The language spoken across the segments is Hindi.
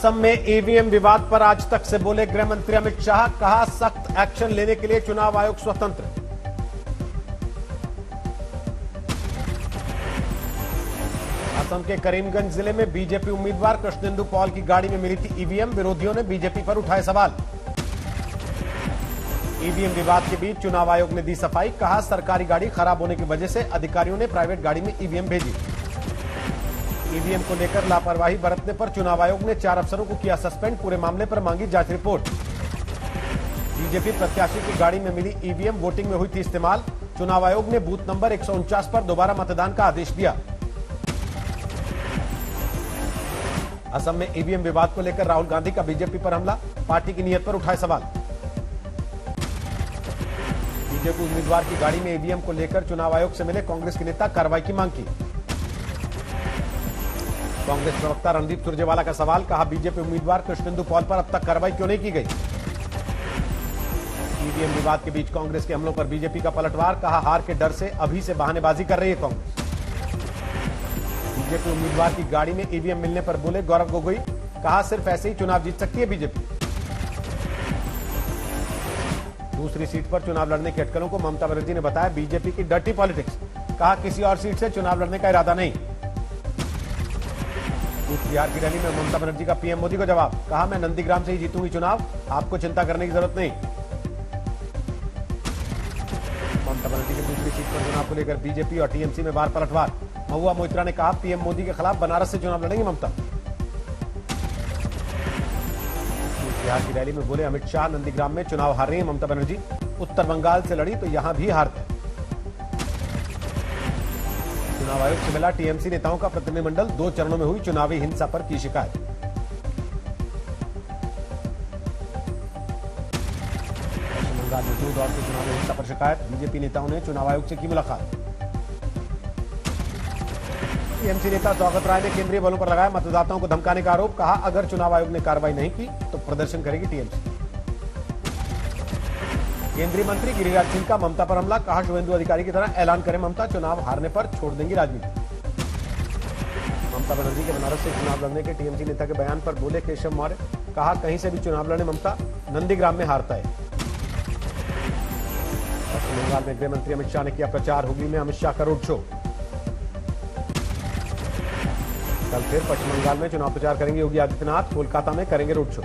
असम में ईवीएम विवाद पर आज तक से बोले गृह मंत्री अमित शाह, कहा सख्त एक्शन लेने के लिए चुनाव आयोग स्वतंत्र। असम के करीमगंज जिले में बीजेपी उम्मीदवार कृष्णेंदु पॉल की गाड़ी में मिली थी ईवीएम, विरोधियों ने बीजेपी पर उठाए सवाल। ईवीएम विवाद के बीच चुनाव आयोग ने दी सफाई, कहा सरकारी गाड़ी खराब होने की वजह से अधिकारियों ने प्राइवेट गाड़ी में ईवीएम भेजी। ईवीएम को लेकर लापरवाही बरतने पर चुनाव आयोग ने 4 अफसरों को किया सस्पेंड, पूरे मामले पर मांगी जांच रिपोर्ट। बीजेपी प्रत्याशी की गाड़ी में मिली ईवीएम वोटिंग में हुई थी इस्तेमाल, चुनाव आयोग ने बूथ नंबर 149 पर दोबारा मतदान का आदेश दिया। असम में ईवीएम विवाद को लेकर राहुल गांधी का बीजेपी पर हमला, पार्टी की नीयत पर उठाए सवाल। बीजेपी उम्मीदवार की गाड़ी में ईवीएम को लेकर चुनाव आयोग से मिले कांग्रेस के नेता, कार्रवाई की मांग की। कांग्रेस प्रवक्ता रणदीप सुरजेवाला का सवाल, कहा बीजेपी उम्मीदवार कृष्णेंदु पॉल पर अब तक कार्रवाई क्यों नहीं की गई। ईवीएम विवाद के बीच कांग्रेस के हमलों पर बीजेपी का पलटवार, कहा हार के डर से अभी से बहानेबाजी कर रही है कांग्रेस। बीजेपी उम्मीदवार की गाड़ी में ईवीएम मिलने पर बोले गौरव गोगोई, कहा सिर्फ ऐसे ही चुनाव जीत सकती है बीजेपी। दूसरी सीट पर चुनाव लड़ने की अटकलों को ममता बनर्जी ने बताया बीजेपी की डर्टी पॉलिटिक्स, कहा किसी और सीट से चुनाव लड़ने का इरादा नहीं। बिहार की रैली में ममता बनर्जी का पीएम मोदी को जवाब, कहा मैं नंदीग्राम से ही जीतूंगी चुनाव, आपको चिंता करने की जरूरत नहीं। ममता बनर्जी की दूसरी सीट पर चुनाव को लेकर बीजेपी और टीएमसी में बार पलटवार, महुआ मोइत्रा ने कहा पीएम मोदी के खिलाफ बनारस से चुनाव लड़ेंगे ममता। बिहार की रैली में बोले अमित शाह, नंदीग्राम में चुनाव हार रही है ममता बनर्जी, उत्तर बंगाल से लड़ी तो यहां भी हारते। चुनाव आयोग से मिला टीएमसी नेताओं का प्रतिनिधिमंडल, 2 चरणों में हुई चुनावी हिंसा पर की शिकायत। पश्चिम बंगाल में 2 दौर के चुनावी हिंसा पर शिकायत, बीजेपी नेताओं ने चुनाव आयोग से की मुलाकात। टीएमसी नेता स्वागत राय ने केंद्रीय बलों पर लगाया मतदाताओं को धमकाने का आरोप, कहा अगर चुनाव आयोग ने कार्रवाई नहीं की तो प्रदर्शन करेगी टीएमसी। केंद्रीय मंत्री गिरिराज सिंह का ममता पर हमला, कहा शुभेंदु अधिकारी की तरह ऐलान करें ममता, चुनाव हारने पर छोड़ देंगी राजनीति। ममता बनर्जी के बनारस से चुनाव लड़ने के टीएमसी नेता के बयान पर बोले केशव मौर्य, कहा कहीं से भी चुनाव लड़े ममता, नंदीग्राम में हारता है। पश्चिम बंगाल में गृह मंत्री अमित शाह ने किया प्रचार, हुगली में अमित शाह का रोड शो। कल फिर पश्चिम बंगाल में चुनाव प्रचार करेंगे योगी आदित्यनाथ, कोलकाता में करेंगे रोड शो।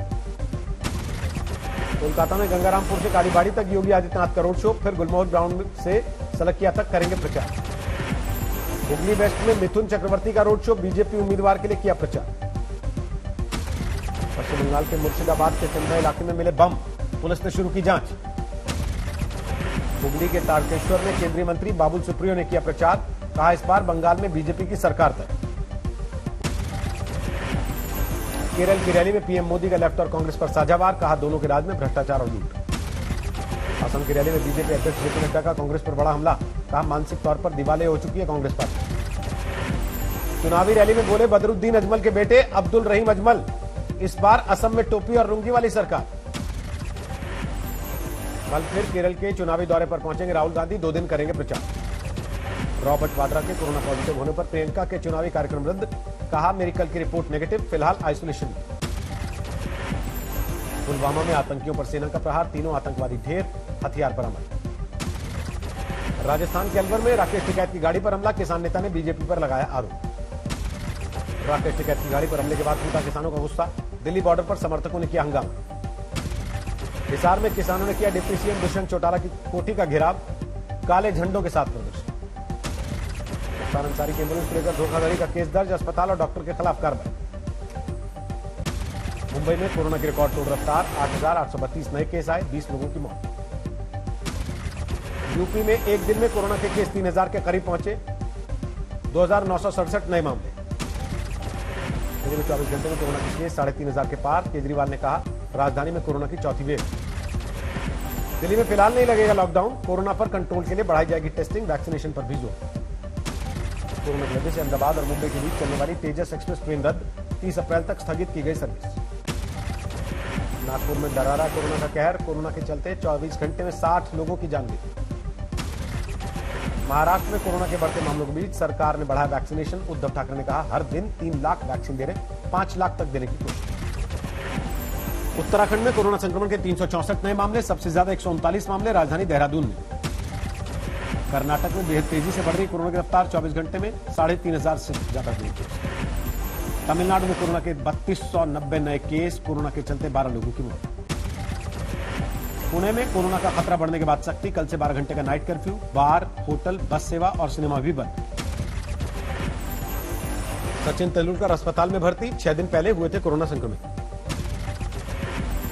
कोलकाता में गंगारामपुर से कालीबाड़ी तक योगी आदित्यनाथ का रोड शो, फिर गुलमोहर ग्राउंड से सलकिया तक करेंगे प्रचार। हुगली वेस्ट में मिथुन चक्रवर्ती का रोड शो, बीजेपी उम्मीदवार के लिए किया प्रचार। पश्चिम बंगाल के मुर्शिदाबाद के चंदा इलाके में मिले बम, पुलिस ने शुरू की जांच। हुगली के तारकेश्वर में केंद्रीय मंत्री बाबुल सुप्रियो ने किया प्रचार, कहा इस बार बंगाल में बीजेपी की सरकार तय। केरल की रैली में पीएम मोदी का लेफ्ट और कांग्रेस पर साझावार, कहा दोनों के राज में भ्रष्टाचार और लूट। असम की रैली में बीजेपी अध्यक्ष जेपी नड्डा का कांग्रेस पर बड़ा हमला, कहा मानसिक तौर पर दिवालिया हो चुकी है कांग्रेस पार्टी। चुनावी रैली में बोले बदरुद्दीन अजमल के बेटे अब्दुल रहीम अजमल, इस बार असम में टोपी और लुंगी वाली सरकार। कल फिर केरल के चुनावी दौरे पर पहुंचेंगे राहुल गांधी, 2 दिन करेंगे प्रचार। रॉबर्ट वाड्रा के कोरोना पॉजिटिव होने पर प्रियंका के चुनावी कार्यक्रम रद्द, कहा मेरी कल की रिपोर्ट नेगेटिव, फिलहाल आइसोलेशन में। पुलवामा में आतंकियों पर सेना का प्रहार, 3 आतंकवादी ढेर, हथियार बरामद। राजस्थान के अलवर में राकेश टिकैत की गाड़ी पर हमला, किसान नेता ने बीजेपी पर लगाया आरोप। राकेश टिकैत की गाड़ी पर हमले के बाद टूटा किसानों का गुस्सा, दिल्ली बॉर्डर पर समर्थकों ने किया हंगामा। हिसार में किसानों ने किया डिप्टी सीएम दुष्यंत चौटाला की कोठी का घेराव, काले झंडों के साथ प्रदर्शन। अंसारी की एम्बुलेंस को लेकर धोखाधड़ी का केस दर्ज, अस्पताल और डॉक्टर के खिलाफ कार्रवाई। मुंबई में कोरोना की रिकॉर्ड तोड़ रफ्तार, 8,832 नए केस आए, 20 लोगों की मौत। यूपी में एक दिन में कोरोना के केस 3,000 के करीब पहुंचे, 2,967 नए मामले। दिल्ली में 24 घंटे में कोरोना के केस 3,500 के पार, केजरीवाल ने कहा राजधानी में कोरोना की चौथी वेव। दिल्ली में फिलहाल नहीं लगेगा लॉकडाउन, कोरोना पर कंट्रोल के लिए बढ़ाई जाएगी टेस्टिंग, वैक्सीनेशन पर भी जोर। कोरोना की वजह से अहमदाबाद और मुंबई के बीच चलने वाली तेजस एक्सप्रेस ट्रेन रद्द, 30 अप्रैल तक स्थगित की गई सर्विस। नागपुर में डरारा कोरोना का कहर, कोरोना के चलते 24 घंटे में 60 लोगों की जान गई। महाराष्ट्र में कोरोना के बढ़ते मामलों के बीच सरकार ने बढ़ाया वैक्सीनेशन, उद्धव ठाकरे ने कहा हर दिन 3 लाख वैक्सीन दे रहे, 5 लाख तक देने की कोशिश। उत्तराखंड में कोरोना संक्रमण के 364 नए मामले, सबसे ज्यादा 139 मामले राजधानी देहरादून में। कर्नाटक में बेहद तेजी से बढ़ रही कोरोना की रफ्तार, 24 घंटे में 3,500 से ज्यादा हुए केस। तमिलनाडु में कोरोना के 3290 नए केस, कोरोना के चलते 12 लोगों की मौत। पुणे में कोरोना का खतरा बढ़ने के बाद सख्ती, कल से 12 घंटे का नाइट कर्फ्यू, बार, होटल, बस सेवा और सिनेमा भी बंद। सचिन तेंदुलकर अस्पताल में भर्ती, 6 दिन पहले हुए थे कोरोना संक्रमित।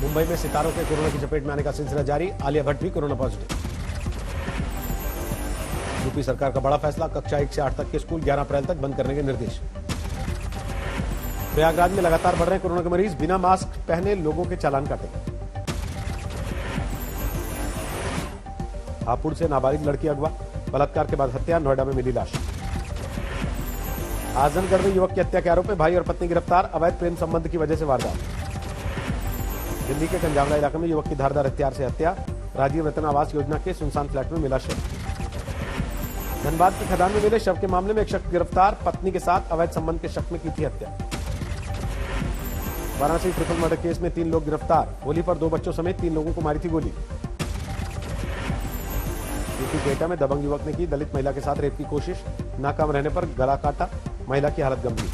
मुंबई में सितारों के कोरोना की चपेट में आने का सिलसिला जारी, आलिया भट्ट भी कोरोना पॉजिटिव। यूपी सरकार का बड़ा फैसला, कक्षा 1 से 8 तक के स्कूल 11 अप्रैल तक बंद करने के निर्देश। प्रयागराज में लगातार बढ़ रहे कोरोना के मरीज, बिना मास्क पहने लोगों के चालान काटे। हापुड़ से नाबालिग लड़की अगवा, बलात्कार के बाद हत्या, नोएडा में मिली लाश। आजमगढ़ में युवक की हत्या के आरोप में भाई और पत्नी गिरफ्तार, अवैध प्रेम संबंध की वजह से वारदात। दिल्ली के कंजावला इलाके में युवक की धारदार हथियार से हत्या, राजीव रतन आवास योजना के सुनसान फ्लैट में मिला शव। धनबाद की खदान में मिले शव के मामले में एक शख्स गिरफ्तार, पत्नी के साथ अवैध संबंध के शक में की थी हत्या। वाराणसी ट्रिपल मर्डर केस में 3 लोग गिरफ्तार, होली पर 2 बच्चों समेत 3 लोगों को मारी थी गोली। यूपी केटा में दबंग युवक ने की दलित महिला के साथ रेप की कोशिश, नाकाम रहने पर गला काटा, महिला की हालत गंभीर।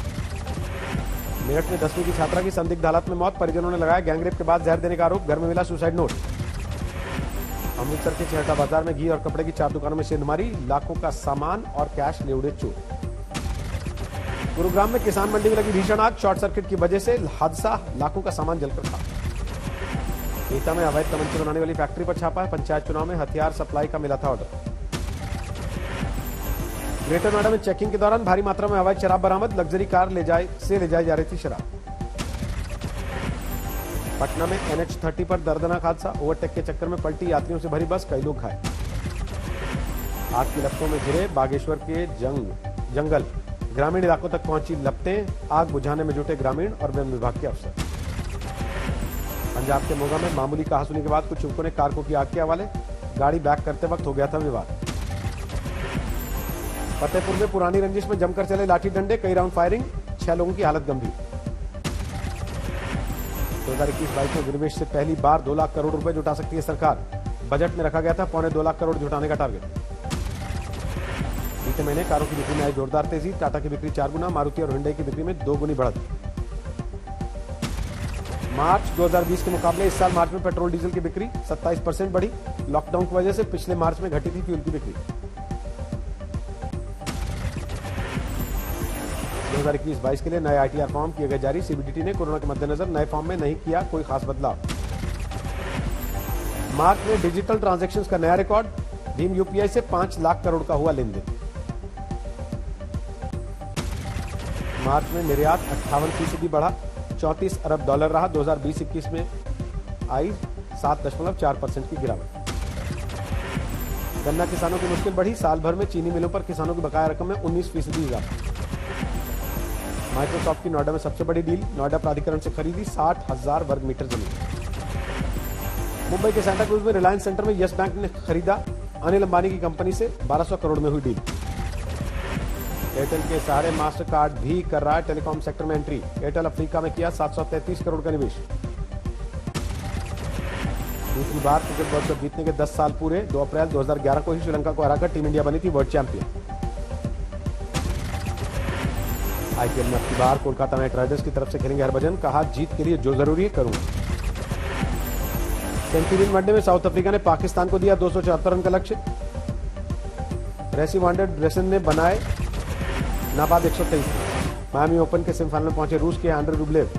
मेरठ में 10वीं की छात्रा की संदिग्ध हालत में मौत, परिजनों ने लगाया गैंगरेप के बाद जहर देने का आरोप, घर में मिला सुसाइड नोट। अमृतसर के चेहटा बाजार में घी और कपड़े की 4 दुकानों में सेंधमारी, लाखों का सामान और कैश ले उड़े चोर। गुरुग्राम में किसान मंडी में लगी भीषण आग, शॉर्ट सर्किट की वजह से हादसा, लाखों का सामान जलकर खाक। एटा में अवैध तमंचे बनाने वाली फैक्ट्री पर छापा है, पंचायत चुनाव में हथियार सप्लाई का मिला था ऑर्डर। ग्रेटर नोएडा में चेकिंग के दौरान भारी मात्रा में अवैध शराब बरामद, लग्जरी कार ले जाई जा रही थी शराब। पटना में NH30 पर दर्दनाक हादसा, ओवरटेक के चक्कर में पलटी यात्रियों से भरी बस, कई लोग घायल। आग की लपटों में घिरे बागेश्वर के जंगल, ग्रामीण इलाकों तक पहुंची लपटें, आग बुझाने में जुटे ग्रामीण और वन विभाग के अफसर। पंजाब के मोगा में मामूली कहासुनी के बाद कुछ युवकों ने कार को किया आग के हवाले, गाड़ी बैक करते वक्त हो गया था विवाद। फतेहपुर में पुरानी रंजिश में जमकर चले लाठी डंडे, कई राउंड फायरिंग, 6 लोगों की हालत गंभीर। 2021-22 में विनिवेश से पहली बार 2 लाख करोड़ रुपए जुटा सकती है सरकार, बजट में रखा गया था 2.25 लाख करोड़ जुटाने का टारगेट। बीते महीने कारों की बिक्री में आई जोरदार तेजी, टाटा की बिक्री 4 गुना, मारुति और हुंडई की बिक्री में 2 गुनी बढ़त। मार्च 2020 के मुकाबले इस साल मार्च में पेट्रोल डीजल की बिक्री 27% बढ़ी, लॉकडाउन की वजह से पिछले मार्च में घटी थी फ्यूल की बिक्री। 2021-22 के लिए नए ITR फॉर्म किए गए जारी, CBDT ने कोरोना के मद्देनजर नए फॉर्म में नहीं किया कोई खास बदलाव। मार्च में डिजिटल ट्रांजैक्शंस का नया रिकॉर्ड, भीम UPI से 5 लाख करोड़ का हुआ लेन देन। मार्च में निर्यात 58% बढ़ा, 34 अरब डॉलर रहा, 2020-21 में आई 7.4% की गिरावट। गन्ना किसानों की मुश्किल बढ़ी, साल भर में चीनी मिलों पर किसानों की बकाया रकम में 19% इजाफा। माइक्रोसॉफ्ट की नोएडा में सबसे बड़ी डील, नोएडा प्राधिकरण से खरीदी 60,000 वर्ग मीटर जमीन। मुंबई के सांता क्रूज में रिलायंस सेंटर में यस बैंक ने खरीदा अनिल अंबानी की कंपनी से 1200 करोड़ में हुई डील। एयरटेल के सहारे मास्टर कार्ड भी कर रहा है टेलीकॉम सेक्टर में एंट्री, एयरटेल अफ्रीका में किया 733 करोड़ का निवेश। दूसरी बार क्रिकेट वर्ल्ड कप जीतने के 10 साल पूरे, 2 अप्रैल 2011 को ही श्रीलंका को हराकर टीम इंडिया बनी थी वर्ल्ड चैंपियन। IPL में अब की बार कोलकाता नाइट राइडर्स की तरफ से खेलेंगे हरभजन, कहा जीत के लिए जो जरूरी है करूंगा। सेंचुरियन वनडे में साउथ अफ्रीका ने पाकिस्तान को दिया 274 रन का लक्ष्य। रेसी वांडर ड्रेसन ने बनाए नाबाद 123। मायामी ओपन के सेमीफाइनल में पहुंचे रूस के आंड्रे रूबलेव,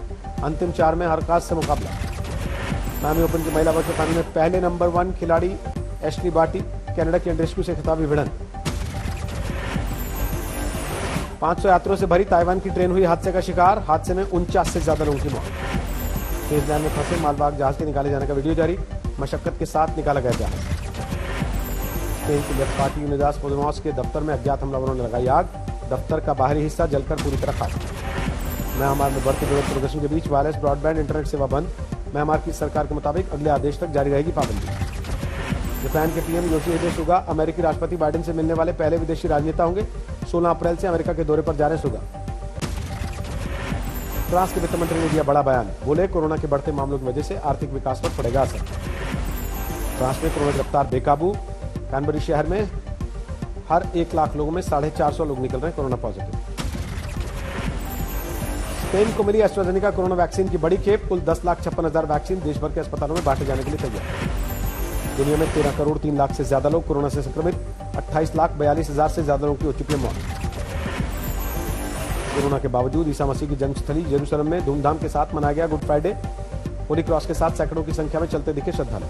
अंतिम 4 में हरकाज से मुकाबला। मायामी ओपन के महिला वर्ग के फाइनल में पहले नंबर 1 खिलाड़ी एशली बार्टी, कनाडा की एंड्रेस्कू से खिताबी भिड़ंत। 500 यात्रियों से भरी ताइवान की ट्रेन हुई हादसे का शिकार, हादसे में 49 से ज्यादा लोगों की मौत। न्यूजीलैंड में फंसे मालवाहक जहाज के निकाले जाने का वीडियो जारी, मशक्कत के साथ निकाला गया जहाज। स्पेन की लेफ्ट पार्टी यूनिडास पोदेमोस के दफ्तर में अज्ञात हमलावरों ने लगाई आग, दफ्तर का बाहरी हिस्सा जलकर पूरी तरह खाक। म्यांमार में बढ़ते विरोध प्रदर्शन के बीच वायरलेस ब्रॉडबैंड इंटरनेट सेवा बंद, म्यांमार की सरकार के मुताबिक अगले आदेश तक जारी रहेगी पाबंदी। जापान के PM योशिहिदे सुगा अमेरिकी राष्ट्रपति बाइडेन से मिलने वाले पहले विदेशी राजनेता होंगे, 16 अप्रैल से अमेरिका के दौरे पर जा रहे सुगा। फ्रांस के वित्त मंत्री ने दिया बड़ा बयान, बोले कोरोना के बढ़ते मामलों की वजह से आर्थिक विकास पर पड़ेगा असर। फ्रांस में कोरोना गिरफ्तार बेकाबू, कैनबरी शहर में हर 1 लाख लोगों में 450 लोग निकल रहे हैं कोरोना पॉजिटिव। स्पेन को मिली एस्ट्राजेनेका कोरोना वैक्सीन की बड़ी खेप, कुल 10,56,000 वैक्सीन देश भर के अस्पतालों में बांटे जाने के लिए तैयार। दुनिया में 13 करोड़ 3 लाख से ज्यादा लोग कोरोना से संक्रमित, 28,42,000 से ज्यादा लोगों की हो चुकी है मौत। कोरोना के बावजूद ईसा मसीह की जन्मस्थली यरूशलेम में धूमधाम के साथ मनाया गया गुड फ्राइडे। होली क्रॉस के साथ सैकड़ों की संख्या में चलते दिखे श्रद्धालु।